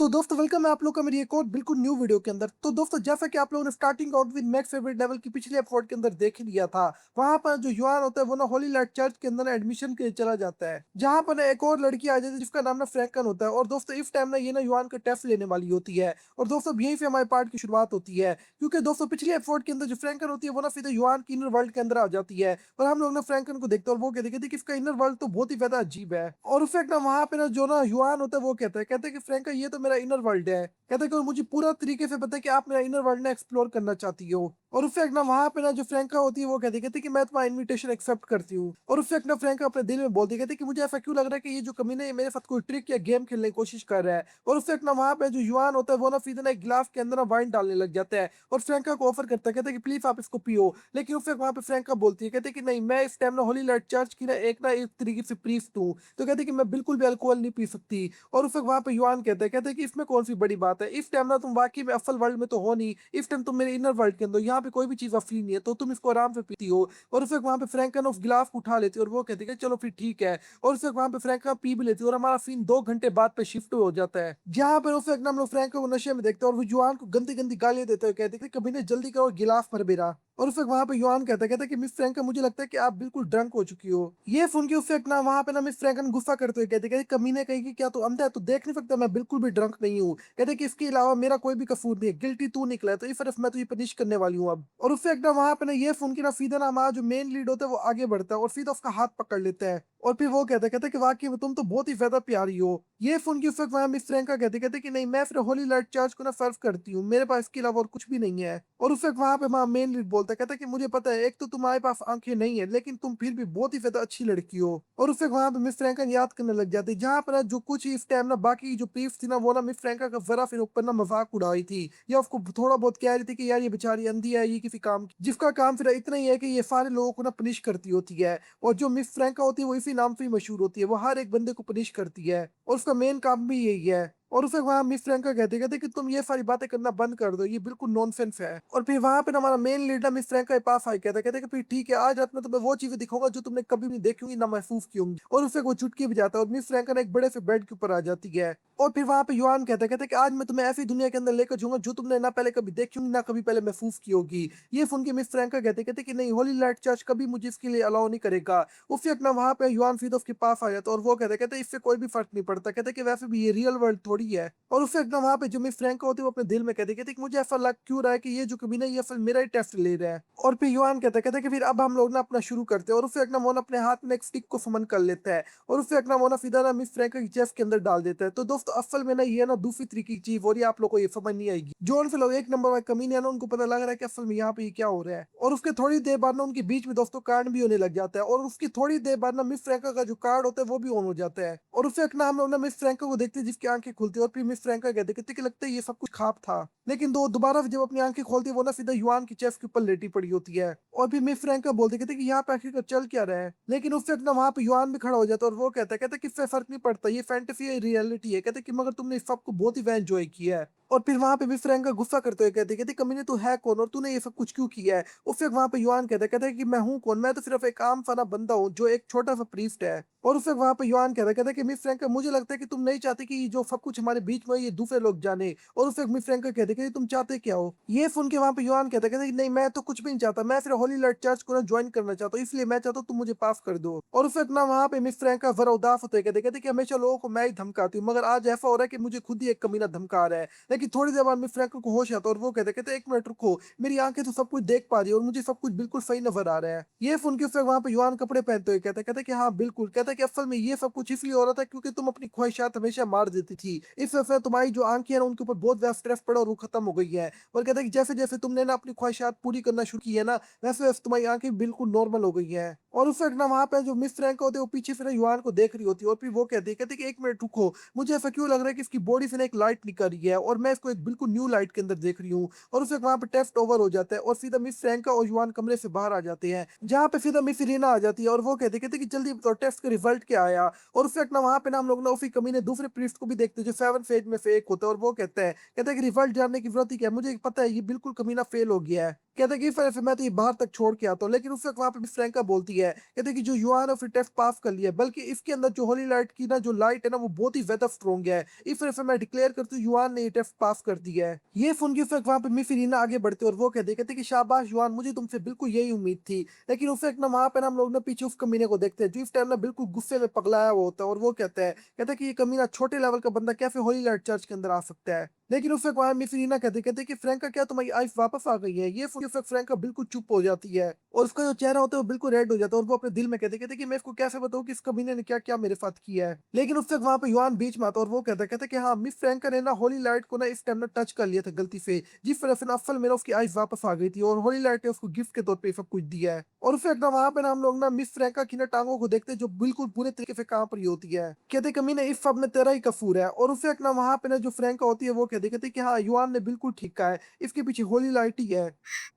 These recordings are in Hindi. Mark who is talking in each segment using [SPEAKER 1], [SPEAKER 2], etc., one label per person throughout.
[SPEAKER 1] तो दोस्तों वेलकम है आप लोग का मेरी एक और बिल्कुल न्यू वीडियो के अंदर। तो दोस्तों जैसा कि आप लोगों ने starting out with max favourite level की पिछले एपिसोड के अंदर देख ही लिया था, वहां पर जो युआन होता है वो ना होली लाइट चर्च के अंदर एडमिशन के लिए चला जाता है, जहां पर ना एक और लड़की आ जाती है जिसका नाम ना फ्रैंकन होता है। और दोस्तों इस टाइम ना ये ना युआन का टेस्ट लेने वाली होती है। और दोस्तों अब यहीं से हमारे पार्ट की शुरुआत होती है, क्योंकि दोस्तों पिछले एपिसोड के अंदर जो फ्रैंकन होती है वो ना सीधे युआन की इनर वर्ल्ड के अंदर आ जाती है। और हम लोग ना फ्रैंकन को देखते हैं और वो कहते हैं कि इसका इनर वर्ल्ड तो बहुत ही ज्यादा अजीब है। और उस वक्त ना वहां पे ना जो ना युआन होता है वो कहते हैं कि फ्रैंकन ये तो मेरा इनर वर्ल्ड है। कहते हैं कि मुझे पूरा तरीके से पता है कि आप मेरा इनर वर्ल्ड ना एक्सप्लोर करना चाहती हो। और उस वक्त ना वहां पे ना जो फ्रैंका होती है वो कहती कि मैं तुम्हारा इनविटेशन एक्सेप्ट करती हूँ। और उस वक्त ना फ्रैंका अपने दिल में बोलती कहती कि मुझे ऐसा क्यों लग रहा है कि ये जो कमीना है मेरे साथ कोई ट्रिक या गेम खेलने की कोशिश कर रहा है। और उस वक्त ना वहां पे जो युआन होता है वो ना सीधे ना एक गिलास के अंदर ना वाइन डालने लग जाता है और फ्रैंका को ऑफर करता है, कहता है कि प्लीज आप इसको पियो। लेकिन उस वक्त वहां पे फ्रैंका बोलती है, कहती है कि नहीं, मैं इस टाइम ना होली लाइट चर्च की ना एक तरीके से प्रीस्ट हूँ, तो कहती है कि मैं बिल्कुल भी अल्कोहल नहीं पी सकती। और उस वक्त वहां पे युआन कहते हैं कि इसमें कौन सी बड़ी बात है, इस टाइम ना तुम वाकई में असल वर्ल्ड में तो हो नहीं, इस टाइम तुम मेरे इनर वर्ल्ड के अंदर, यहाँ पे कोई भी चीज असली नहीं है, तो तुम इसको आराम से पीती हो। और उस वक्त वहां पे फ्रैंकन उस गिलास को उठा लेती है और वो कहती है कि चलो फिर ठीक है। और उस वक्त वहां पे फ्रैंकन पी भी लेती है और हमारा सीन 2 घंटे बाद पे शिफ्ट हो जाता है, जहां पर उस वक्त हम लोग फ्रैंको को नशे में देखते हैं और वो जुआन को गंदी गंदी गालियां देते हुए कहते हैं कि कभी ने जल्दी करो गिलास भर मेरा। और उस वक्त वहां पे युआन कहता है कि मिस फ्रैंका मुझे लगता है कि आप बिल्कुल ड्रंक हो चुकी हो। ये सुन के उस वक्त ना वहां पे ना मिस फ्रैंकन गुस्सा करते हुए कहते कमीने कहीं कि क्या तू अंधा है, तू देख नहीं सकता मैं बिल्कुल भी ड्रंक नहीं हूँ। कहते कि इसके अलावा मेरा कोई भी कसूर नहीं है, गिल्टी तू निकला है, तो इस तरफ मैं तुझे पनिश करने वाली हूँ अब। और उससे एकदम वहां पे ना ये सुन के ना सीधा ना हमारा जो मेन लीड होता है वो आगे बढ़ता है और सीधा उसका हाथ पकड़ लेता है। और फिर वो कहते कि वाकई में तुम तो बहुत ही ज्यादा प्यारी हो। ये सुन के उस वक्त वहां मिस फ्रैंका कहते कि नहीं, मैं फिर होली लाइट चर्च को ना सर्व करती हूँ, मेरे पास इसके अलावा और कुछ भी नहीं है। और उस वक्त वहां पे वहां मेन लीड बोलता है, कहता है कि मुझे पता है एक तो तुम्हारे पास आंखें नहीं है, लेकिन तुम फिर भी बहुत ही ज्यादा अच्छी लड़की हो। और उस वक्त वहां पे मिस फ्रैंका याद करने लग जाती है, जहां पर ना जो कुछ इस टाइम ना बाकी जो पीस थी ना वो ना मिस फ्रैंका का जरा फिर ऊपर ना मजाक उड़ाई थी, या उसको थोड़ा बहुत कह रही थी कि यार ये बेचारी अंधी है, ये किसी काम की जिसका काम फिर इतना ही है कि ये सारे लोगों को ना पनिश करती होती है। और जो मिस फ्रैंका होती है वो इसी नाम से ही मशहूर होती है, वो हर एक बंदे को पनिश करती है और उसका मेन काम भी यही है। और उसे वहां मिस फ्रैंका कहते कि तुम ये सारी बातें करना बंद कर दो, ये बिल्कुल नॉनसेंस है। और फिर वहां पे ना हमारा मेन लीडर मिस फ्रैंका के पास आई, कहते कि फिर ठीक है, आज रात में तुम्हें वो चीजें दिखाऊंगा जो तुमने कभी भी देखी होंगी ना महसूस की होंगी। और उसे वो चुटकी भी जाता है और मिस फ्रैंका ना एक बड़े से बेड के ऊपर आ जाती है। और फिर वहां पे युआन कहते कि आज मैं तुम्हें ऐसी दुनिया के अंदर लेकर जाऊंगा जो तुमने ना पहले कभी देखी होंगी ना कभी पहले महसूस की होगी। ये सुन के मिस फ्रैंका कहते कि नहीं, होली लाइट चर्च कभी मुझे इसके लिए अलाउ नहीं करेगा। उस वक्त ना वहां पे युआन फिदोफ के पास आ जाता है और वो कहते इससे कोई भी फर्क नहीं पड़ता, कहते कि वैसे भी ये रियल वर्ल्ड थोड़ी है। और उस वक्त ना वहां पे जो मिस फ्रैंका होती है वो अपने दिल में कहती कि मुझे ऐसा लग क्यों रहा है कि ये जो कभी ना ये फिर मेरा ही टेस्ट ले रहा है। और फिर युआन कहते कि फिर अब हम लोग ना अपना शुरू करते हैं। और उस वक्त ना वो ना अपने हाथ में एक स्टिक को समन कर लेता है और उस वक्त ना वो ना सीधा ना मिस फ्रैंका की चेस्ट के अंदर डाल देता है। तो दोस्तों असल में ना ये ना दूसरी तरीके की चीज हो रही है, आप लोग को ये समझ नहीं आएगी। जो उनसे लोग एक नंबर में कमीने हैं ना, उनको पता लग रहा है कि असल में यहाँ पे ये क्या हो रहा है। और उसके थोड़ी देर बाद ना उनके बीच में दोस्तों कांड भी होने लग जाता है और उसकी थोड़ी देर बाद ना मिस फ्रैंका का जो कार्ड होता है वो भी ऑन हो जाता है। और उस वक्त ना हम लोग ना मिस फ्रैंका को देखते हैं जिसकी आंखें खुलती है और फिर मिस फ्रैंका कहते कि लगता है ये सब कुछ खाप था। लेकिन दो दोबारा जब अपनी आंखें खोलती है वो ना सीधा युआन की चेस्ट के ऊपर लेटी पड़ी होती है। और फिर मिस फ्रैंका बोलते कहते कि यहाँ पे आखिर चल क्या रहा है। लेकिन उस वक्त ना वहां पे युआन भी खड़ा हो जाता है और वो कहता है कि इससे फर्क नहीं पड़ता, ये फैंटेसी है रियलिटी है, कहते कि मगर तुमने इस सबको बहुत ही एंजॉय किया है। और फिर वहां पे मिस फ्रैंका गुस्सा करते हुए कहती कमीने तू है कौन और तूने ये सब कुछ क्यों किया है। उस वक्त वहां पे युआन कहता है कि मैं हूँ कौन, मैं तो सिर्फ एक आम फना बंदा हूँ जो एक छोटा सा प्रीस्ट है। और उस वक्त वहां पे युआन कहता है कि मिस फ्रैंका मुझे लगता है कि तुम नहीं चाहती कि जो सब कुछ हमारे बीच में है, ये दूसरे लोग जाने। और उस वक्त मिस फ्रैंका कहते कि तुम चाहते क्या हो। ये सुन के वहां पे युआन कहता है कि नहीं, मैं तो कुछ भी नहीं चाहता, मैं फिर होली लाइट चर्च को ना ज्वाइन करना चाहता हूँ, इसलिए मैं चाहता हूँ तुम मुझे पास कर दो। और उस वक्त ना वहां पे मिस फ्रैंका जरा उदास होते कहते कि हमेशा लोगों को मैं ही धमकाती हूँ, मगर आज ऐसा हो रहा है कि मुझे खुद ही एक कमीना धमका रहा है। लेकिन थोड़ी देर बाद मिस फ्रैंको को होश आता है और वो कहते एक मिनट रुको, मेरी आंखें तो सब कुछ देख पा रही है और मुझे सब कुछ बिल्कुल सही नजर आ रहा है। ये सुन के फिर वहां पे युआन कपड़े पहनते हुए कहते कि हाँ बिल्कुल, कहता है कि असल में ये सब कुछ इसलिए हो रहा था क्योंकि तुम अपनी ख्वाहिशात हमेशा मार देती थी, इस वजह से तुम्हारी जो आंखें हैं ना उनके ऊपर बहुत ज्यादा स्ट्रेस पड़ा और वो खत्म हो गई है। और कहता है कि जैसे जैसे तुमने ना अपनी ख्वाहिशात पूरी करना शुरू की है ना, वैसे वैसे तुम्हारी आंखें बिल्कुल नॉर्मल हो गई है। और उस वक्त ना वहां पे जो मिस फ्रैंक होते हैं वो पीछे फिर युआन को देख रही होती है और फिर वो कहती है कि एक मिनट रुको, मुझे ऐसा क्यों लग रहा है कि इसकी बॉडी से ना एक लाइट निकल रही है और मैं इसको एक बिल्कुल न्यू लाइट के अंदर देख रही हूँ। और उस वक्त वहां पे टेस्ट ओवर हो जाता है और सीधा मिस फ्रैंका और युआन कमरे से बाहर आ जाते हैं, जहाँ पे सीधा मिस इरीना आ जाती है और वो कहते कि जल्दी बताओ टेस्ट का रिजल्ट क्या आया। और उस वक्त ना वहां पे ना हम लोग ना उसी कमीने दूसरे प्रीस्ट को भी देखते हैं जो 7 फेज में फेक होता है और वो कहता है कि रिजल्ट करने की जरूरत ही क्या है, मुझे पता है ये बिल्कुल कमीना फेल हो गया है। कहते हैं कि फिर मैं तो ये बाहर तक छोड़ के आता हूँ, लेकिन उस वक्त वहां पे मिस फ्रैंका बोलती है, कहते हैं कि जो युआन है फिर टेस्ट पास कर लिया है, बल्कि इसके अंदर जो होली लाइट की ना जो लाइट है ना वो बहुत ही ज्यादा स्ट्रॉन्ग है। इस फिर मैं डिक्लेयर करती हूँ युआन ने ये टेस्ट पास कर दिया है। ये सुन के फिर वहां पे मिस इरीना आगे बढ़ते और वो कहते कि शाबाश युआन, मुझे तुमसे बिल्कुल यही उम्मीद थी। लेकिन उस वक्त ना वहां पे ना हम लोग ना पीछे उस कमीने को देखते हैं जो इस टाइम ना बिल्कुल गुस्से में पगलाया हुआ होता है, और वो कहता है कि ये कमीना छोटे लेवल का बंदा कैसे होली लाइट चर्च के अंदर आ सकता है। लेकिन उस वक्त वहां मिस इरीना कहते कि फ्रैंका क्या तुम्हारी आइफ वापस आ गई है। ये सुन के उस वक्त फ्रैंका बिल्कुल चुप हो जाती है और उसका जो चेहरा होता है वो बिल्कुल रेड हो जाता है, और वो अपने दिल में कहते कि मैं इसको कैसे बताऊं कि इस कमीने ने क्या क्या मेरे साथ किया है। लेकिन उस वक्त वहां पे युआन बीच में आता है और वो कहता है कि हाँ, मिस फ्रैंका ने ना होली लाइट को ना इस टाइम ना टच कर लिया था गलती से, जिस वजह से ना असल मेरा उसकी आइफ वापस आ गई थी, और होली लाइट ने उसको गिफ्ट के तौर पे सब कुछ दिया है। और उस वक्त ना वहां पे ना हम लोग ना मिस फ्रैंका की ना टांगों को देखते हैं जो बिल्कुल पूरे तरीके से कहां पर ही होती है। कहते कमीने इस सब में तेरा ही कसूर है। और उस वक्त ना वहां पे ना जो फ्रैंका होती है वो कहते कि हाँ, युआन ने बिल्कुल ठीक कहा है, इसके पीछे होली लाइट ही है।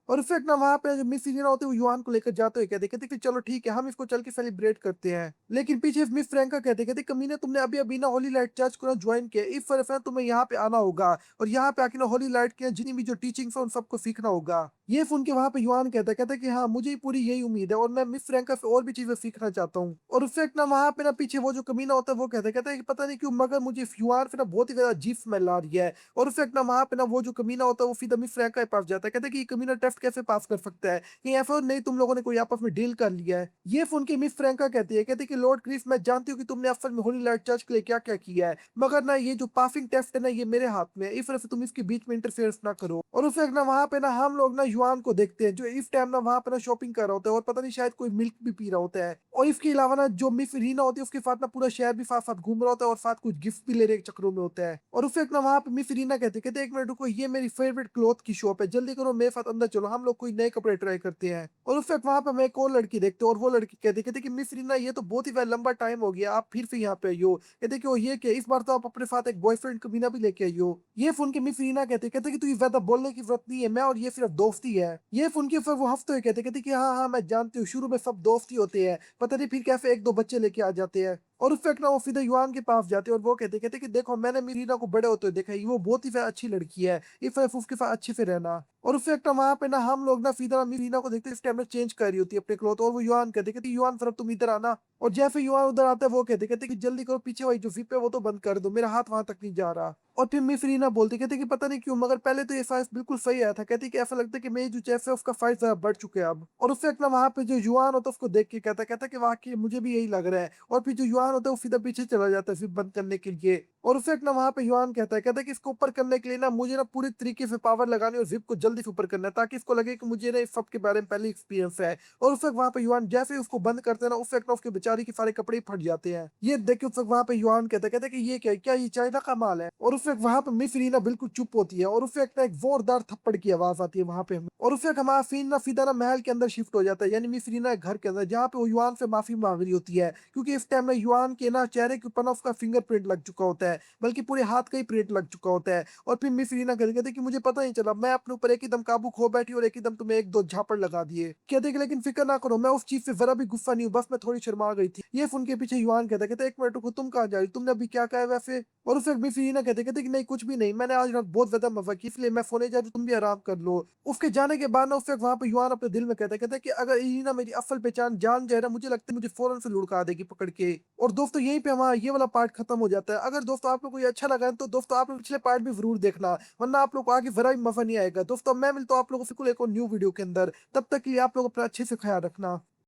[SPEAKER 1] और इनफैक्ट ना वहां पे जो मिस इलिना होती है वो युआन को लेकर जाते हुए कहते कि चलो ठीक है, हम इसको चल के सेलिब्रेट करते हैं। लेकिन पीछे मिस फ्रैंका कहते कमीने, तुमने अभी अभी ना होली लाइट चर्च को ना ज्वाइन किया, इस वजह से तुम्हें यहाँ पे आना होगा और यहाँ पे आके ना होली लाइट के जितनी भी जो टीचिंग्स है उन सबको सीखना होगा। ये सुन के वहां पे युआन कहता है कि हाँ, मुझे पूरी यही उम्मीद है और मैं मिस फ्रैंका से और भी चीजें सीखना चाहता हूँ। और इनफैक्ट ना वहां पे ना पीछे वो जो कमीना होता है वो कहता है कि पता नहीं क्यों मगर मुझे युआन से ना बहुत ही ज्यादा अजीब स्मेल आ रही है। और इनफैक्ट ना वहां पे ना वो जो कमीना होता है वो सीधा मिस फ्रैंका के पास जाता है, कहता है कि ये कमीना टेस्ट कैसे पास कर सकता है, कि ऐसा नहीं तुम लोगों ने कोई आपस में डील कर लिया है। ये सुन के मिस फ्रैंका कहती है कि लॉर्ड क्रिस, मैं जानती हूँ कि तुमने असल में होली लाइट चर्च के लिए क्या क्या किया है, मगर ना ये जो पासिंग टेस्ट है ना ये मेरे हाथ में है, इस वजह से तुम इसके बीच में इंटरफेरेंस ना करो। और उस वक्त ना वहां पे ना हम लोग ना युआन को देखते हैं जो इस टाइम ना वहां पे ना शॉपिंग कर रहा होता है और पता नहीं शायद कोई मिल्क भी पी रहा होता है। और इसके अलावा ना जो मिस रीना होती है उसके साथ ना पूरा शहर भी साथ साथ घूम रहा होता है और साथ कुछ गिफ्ट भी ले रहे चक्रों में होता है। और उस वक्त ना वहां पे मिस रीना कहते एक मिनट रुको, ये मेरी फेवरेट क्लॉथ की शॉप है, जल्दी करो मेरे साथ अंदर चलो, हम लोग कोई नए कपड़े ट्राई करते हैं। और उस वक्त वहां पे मैं एक और लड़की देखते और वो लड़की कहते कि मिस रीना, ये तो बहुत ही लंबा टाइम हो गया, आप फिर से यहाँ पे आई हो। कहते कि वो ये क्या, इस बार तो आप अपने साथ एक बॉयफ्रेंड कमीना भी लेके आई हो। ये सुन के मिस रीना कहते कि तू ये ज्यादा बोलने की जरूरत नहीं है, मैं और ये सिर्फ दोस्ती है। ये सुन के फिर वो हंसते हुए कहते कि हाँ हाँ, मैं जानती हूँ, शुरू में सब दोस्ती होते हैं, पता नहीं फिर कैसे एक दो बच्चे लेके आ जाते हैं। और उस वक्त ना वो सीधे युआन के पास जाते हैं और वो कहते कि देखो, मैंने मीरीना को बड़े होते हुए देखा है, वो बहुत ही अच्छी लड़की है, इस वजह से उसके साथ अच्छे से रहना। और उस वक्त वहां पे ना हम लोग ना सीधा मीरीना को देखते हैं, इस टाइम में चेंज कर रही होती है अपने क्लॉथ, और वो युआन कहते युआन सर तुम इधर आना। और जैसे युआन उधर आता है वो कहते कि जल्दी करो, पीछे वाली जो जिप है वो तो बंद कर दो, मेरा हाथ वहां तक नहीं जा रहा। और फिर मिस रीना बोलती कहती कि पता नहीं क्यों मगर पहले तो ये साइज बिल्कुल सही आया था, कहती कि ऐसा लगता है कि मेरी जो चेस्ट है उसका साइज जरा बढ़ चुके हैं अब। और उस वक्त ना वहां पे जो युआन होता है उसको देख के कहता कि वाकई मुझे भी यही लग रहा है। और फिर जो युआन होता है वो सीधा पीछे चला जाता है जिप बंद करने के लिए। और उस वक्त ना वहां पे युआन कहता है कि इसको ऊपर करने के लिए ना मुझे ना पूरी तरीके से पावर लगानी और जिप को जल्दी से ऊपर करना है, ताकि इसको लगे कि मुझे ना इस सब के बारे में पहले एक्सपीरियंस है। और उस वक्त वहां पे युआन जैसे ही उसको बंद करते हैं ना, उस वक्त ना उसके बेचारी के सारे कपड़े ही फट जाते हैं। ये देख के उस वक्त वहां पे युआन कहता है कि ये क्या ये चाइना का माल है। और उस वक्त वहां पे मिस रीना बिल्कुल चुप होती है और उस वक्त ना एक जोरदार थप्पड़ की आवाज आती है वहां पे हमें। और उस वक्त हमारा सीन ना सीधा ना महल के अंदर शिफ्ट हो जाता है, यानी मिस रीना के घर के अंदर, जहाँ पे वो युआन से माफी मांग रही होती है, क्योंकि इस टाइम ना युआन के ना चेहरे के ऊपर ना उसका फिंगरप्रिंट लग चुका होता है, बल्कि पूरे हाथ का ही प्रिंट लग चुका होता है। और फिर मिस रीना कहती कि मुझे पता नहीं चला, मैं अपने ऊपर एक ही दम काबू खो बैठी और एक ही दम तुम्हें एक दो झापड़ लगा दिए। कहते कि लेकिन फिक्र ना करो, मैं उस चीज से जरा भी गुस्सा नहीं हूँ, बस मैं थोड़ी शर्मा गई थी। ये सुन के पीछे युआन कहता एक मिनट रुको, तुम कहाँ जा रही, तुमने अभी क्या कहा है वैसे। और उस वक्त मिस रीना कहते कि नहीं कुछ भी नहीं, मैंने आज रात बहुत ज्यादा मजा की, इसलिए मैं सोने जा रही हूँ, तुम भी आराम कर लो। उसके जाने के बाद ना उस वक्त वहां पे युआन अपने दिल में कहता है कि अगर इरीना मेरी असल पहचान जान जाए ना, मुझे लगता है मुझे फौरन से लुढ़का देगी पकड़ के। और दोस्तों यहीं पे हमारा ये वाला पार्ट खत्म हो जाता है। अगर दोस्तों आप लोग को ये अच्छा लगा है तो दोस्तों आप लोग पिछले पार्ट भी जरूर देखना, वरना आप लोग को आगे जरा भी मजा नहीं आएगा। दोस्तों मैं मिलता हूँ आप लोगों से एक और न्यू वीडियो के अंदर, तब तक के लिए आप लोग अपना अच्छे से ख्याल रखना।